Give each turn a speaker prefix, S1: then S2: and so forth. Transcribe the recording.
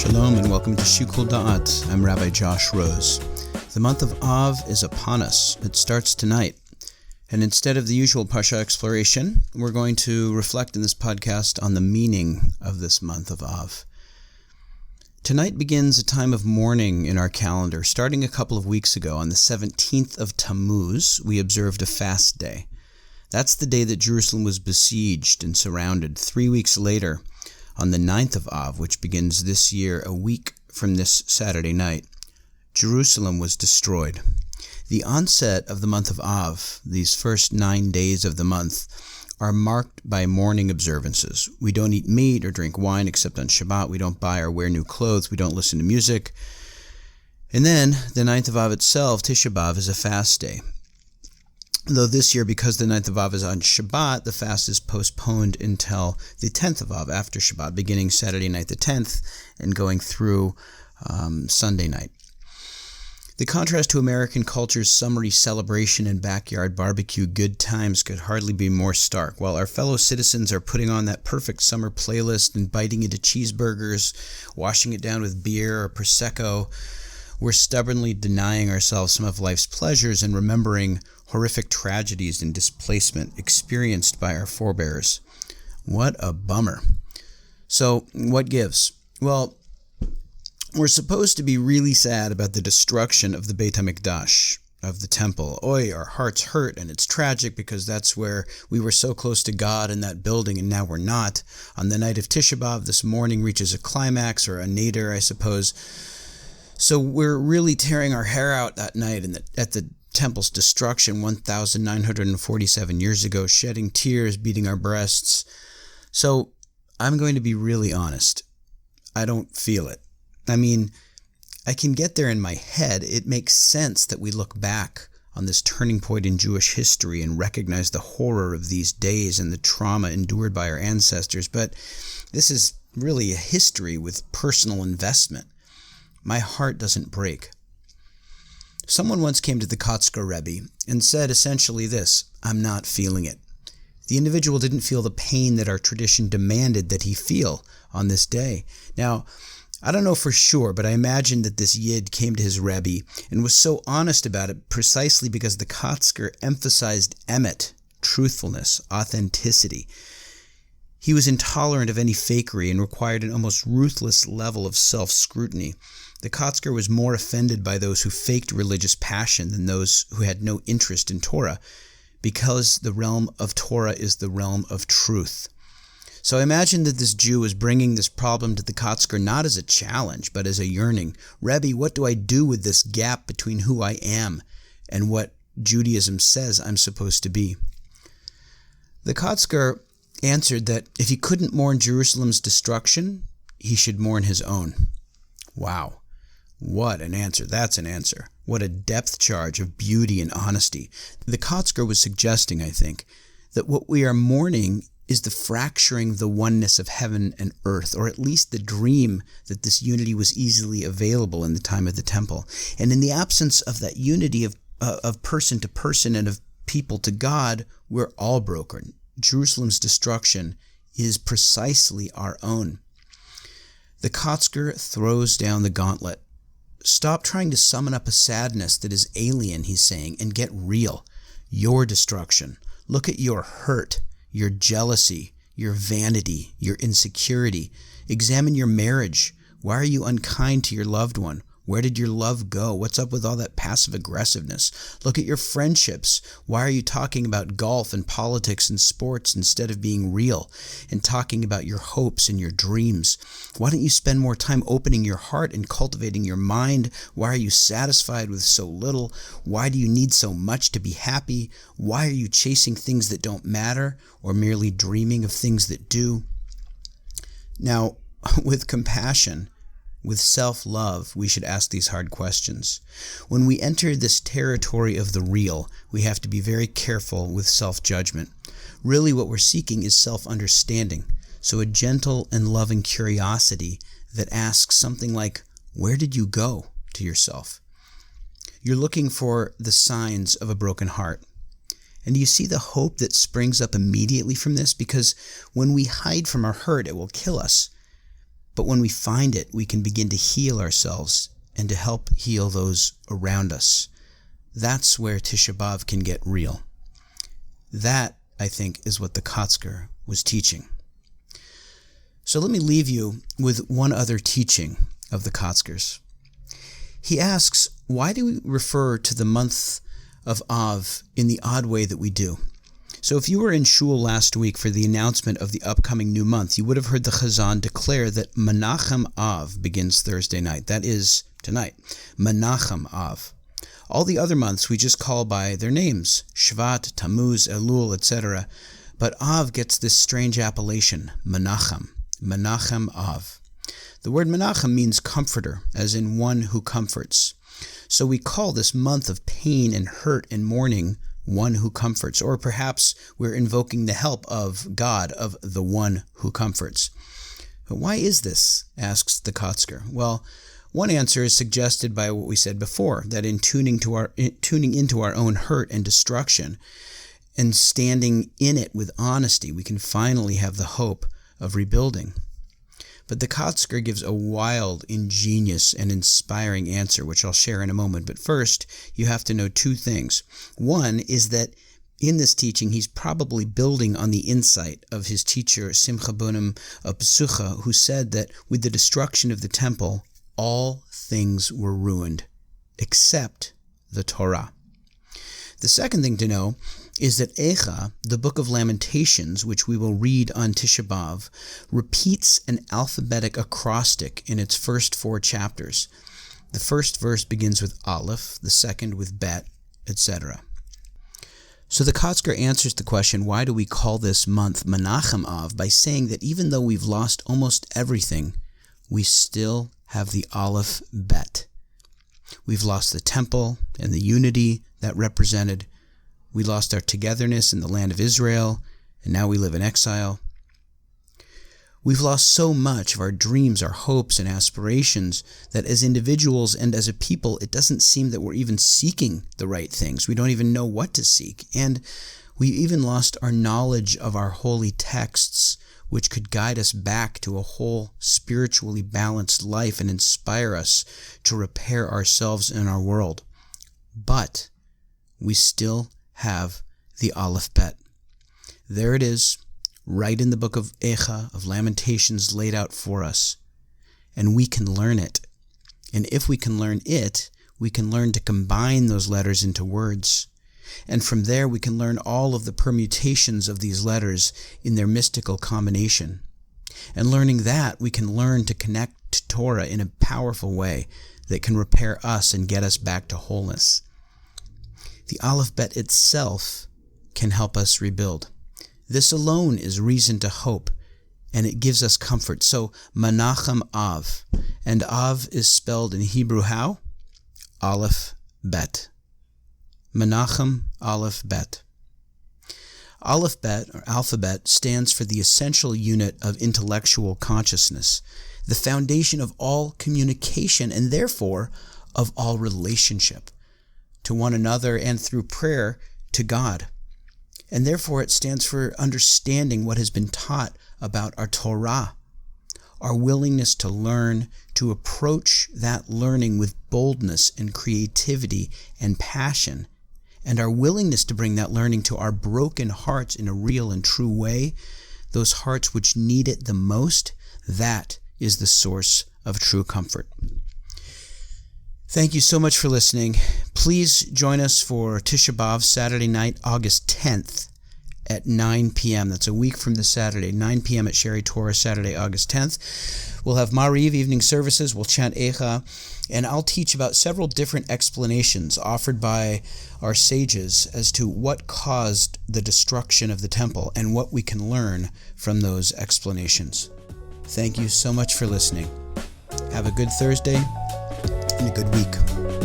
S1: Shalom and welcome to Shukul Da'at. I'm Rabbi Josh Rose. The month of Av is upon us. It starts tonight. And instead of the usual Parsha exploration, we're going to reflect in this podcast on the meaning of this month of Av. Tonight begins a time of mourning in our calendar. Starting a couple of weeks ago, on the 17th of Tammuz, we observed a fast day. That's the day that Jerusalem was besieged and surrounded. 3 weeks later, on the 9th of Av, which begins this year a week from this Saturday night, Jerusalem was destroyed. The onset of the month of Av, these first 9 days of the month, are marked by mourning observances. We don't eat meat or drink wine except on Shabbat. We don't buy or wear new clothes. We don't listen to music. And then, the 9th of Av itself, Tisha B'Av, is a fast day. Though this year, because the 9th of Av is on Shabbat, the fast is postponed until the 10th of Av, after Shabbat, beginning Saturday night the 10th and going through Sunday night. The contrast to American culture's summery celebration and backyard barbecue good times could hardly be more stark. While our fellow citizens are putting on that perfect summer playlist and biting into cheeseburgers, washing it down with beer or Prosecco, we're stubbornly denying ourselves some of life's pleasures and remembering horrific tragedies and displacement experienced by our forebears. What a bummer. So, what gives? Well, we're supposed to be really sad about the destruction of the Beit HaMikdash, of the temple. Oy, our hearts hurt, and it's tragic because that's where we were so close to God in that building, and now we're not. On the night of Tisha B'Av, this mourning reaches a climax, or a nadir, I suppose. So we're really tearing our hair out that night at the temple's destruction 1,947 years ago, shedding tears, beating our breasts. So I'm going to be really honest. I don't feel it. I mean, I can get there in my head. It makes sense that we look back on this turning point in Jewish history and recognize the horror of these days and the trauma endured by our ancestors. But this is really a history with personal investment. My heart doesn't break. Someone once came to the Kotzker Rebbe and said essentially this: I'm not feeling it. The individual didn't feel the pain that our tradition demanded that he feel on this day. Now, I don't know for sure, but I imagine that this Yid came to his Rebbe and was so honest about it precisely because the Kotzker emphasized emet, truthfulness, authenticity. He was intolerant of any fakery and required an almost ruthless level of self-scrutiny. The Kotzker was more offended by those who faked religious passion than those who had no interest in Torah, because the realm of Torah is the realm of truth. So I imagine that this Jew was bringing this problem to the Kotzker not as a challenge, but as a yearning. Rebbe, what do I do with this gap between who I am and what Judaism says I'm supposed to be? The Kotzker answered that if he couldn't mourn Jerusalem's destruction, he should mourn his own. Wow. What an answer. That's an answer. What a depth charge of beauty and honesty. The Kotzker was suggesting, I think, that what we are mourning is the fracturing of the oneness of heaven and earth, or at least the dream that this unity was easily available in the time of the temple. And in the absence of that unity of person to person and of people to God, we're all broken. Jerusalem's destruction is precisely our own. The Kotzker throws down the gauntlet. Stop trying to summon up a sadness that is alien, he's saying, and get real. Your destruction. Look at your hurt, your jealousy, your vanity, your insecurity. Examine your marriage. Why are you unkind to your loved one? Where did your love go? What's up with all that passive aggressiveness? Look at your friendships. Why are you talking about golf and politics and sports instead of being real and talking about your hopes and your dreams? Why don't you spend more time opening your heart and cultivating your mind? Why are you satisfied with so little? Why do you need so much to be happy? Why are you chasing things that don't matter or merely dreaming of things that do? Now, with compassion, with self-love, we should ask these hard questions. When we enter this territory of the real, we have to be very careful with self-judgment. Really, what we're seeking is self-understanding. So a gentle and loving curiosity that asks something like, where did you go, to yourself? You're looking for the signs of a broken heart. And do you see the hope that springs up immediately from this? Because when we hide from our hurt, it will kill us. But when we find it, we can begin to heal ourselves and to help heal those around us. That's where Tisha B'Av can get real. That, I think, is what the Kotzker was teaching. So let me leave you with one other teaching of the Kotzkers. He asks, why do we refer to the month of Av in the odd way that we do? So if you were in shul last week for the announcement of the upcoming new month, you would have heard the Chazan declare that Menachem Av begins Thursday night. That is tonight. Menachem Av. All the other months we just call by their names, Shvat, Tammuz, Elul, etc. But Av gets this strange appellation, Menachem. Menachem Av. The word Menachem means comforter, as in one who comforts. So we call this month of pain and hurt and mourning one who comforts, or perhaps we're invoking the help of God, of the one who comforts. But why is this, asks the Kotzker. Well, one answer is suggested by what we said before, that in tuning into our own hurt and destruction and standing in it with honesty, we can finally have the hope of rebuilding. But the Kotzker gives a wild, ingenious, and inspiring answer, which I'll share in a moment. But first, you have to know two things. One is that in this teaching, he's probably building on the insight of his teacher, Simcha Bunim of Pesucha, who said that with the destruction of the temple, all things were ruined, except the Torah. The second thing to know is that Echa, the book of Lamentations, which we will read on Tisha B'Av, repeats an alphabetic acrostic in its first 4 chapters. The first verse begins with Aleph, the second with Bet, etc. So the Kotzker answers the question, why do we call this month Menachem Av, by saying that even though we've lost almost everything, we still have the Aleph Bet. We've lost the temple and the unity that represented. We lost our togetherness in the land of Israel, and now we live in exile. We've lost so much of our dreams, our hopes, and aspirations that as individuals and as a people, it doesn't seem that we're even seeking the right things. We don't even know what to seek. And we even lost our knowledge of our holy texts, which could guide us back to a whole spiritually balanced life and inspire us to repair ourselves and our world. But we still have the Aleph Bet. There it is, right in the book of Echa, of Lamentations, laid out for us. And we can learn it. And if we can learn it, we can learn to combine those letters into words. And from there we can learn all of the permutations of these letters in their mystical combination. And learning that, we can learn to connect to Torah in a powerful way that can repair us and get us back to wholeness. The Aleph Bet itself can help us rebuild. This alone is reason to hope, and it gives us comfort. So, Menachem Av. And Av is spelled in Hebrew how? Aleph Bet. Menachem Aleph Bet. Aleph Bet, or alphabet, stands for the essential unit of intellectual consciousness, the foundation of all communication, and therefore of all relationship to one another and through prayer to God. And therefore it stands for understanding what has been taught about our Torah, our willingness to learn, to approach that learning with boldness and creativity and passion, and our willingness to bring that learning to our broken hearts in a real and true way, those hearts which need it the most. That is the source of true comfort. Thank you so much for listening. Please join us for Tisha B'Av Saturday night, August 10th at 9 p.m. That's a week from this Saturday, 9 p.m. at Sherry Torah, Saturday, August 10th. We'll have Mariv evening services. We'll chant Echa, and I'll teach about several different explanations offered by our sages as to what caused the destruction of the temple and what we can learn from those explanations. Thank you so much for listening. Have a good Thursday and a good week.